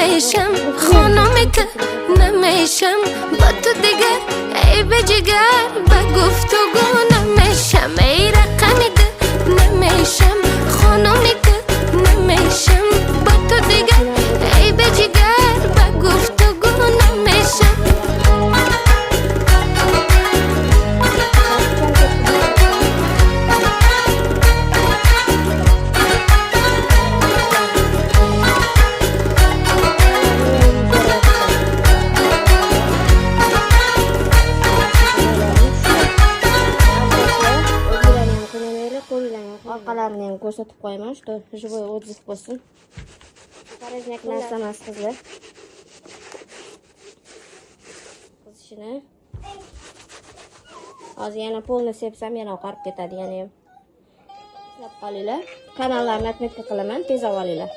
نمیشم خانمی که نمیشم با تو دیگر ای به جگر با گفتگو نمیشم ای رقمی که نمیشم خانمی که نمیشم با تو دیگر ای به جگر با گفتگو نمیشم orqalarini ham ko'rsatib qo'yaman, что живой отзыв bo'lsin. Qarajak narsa emas qizlar. Qizishini. Hozir yana polni sepsam yana oqarib ketadi, yana ham. Eslab qolinglar. Kanallarni отметка qilaman, tez olinglar.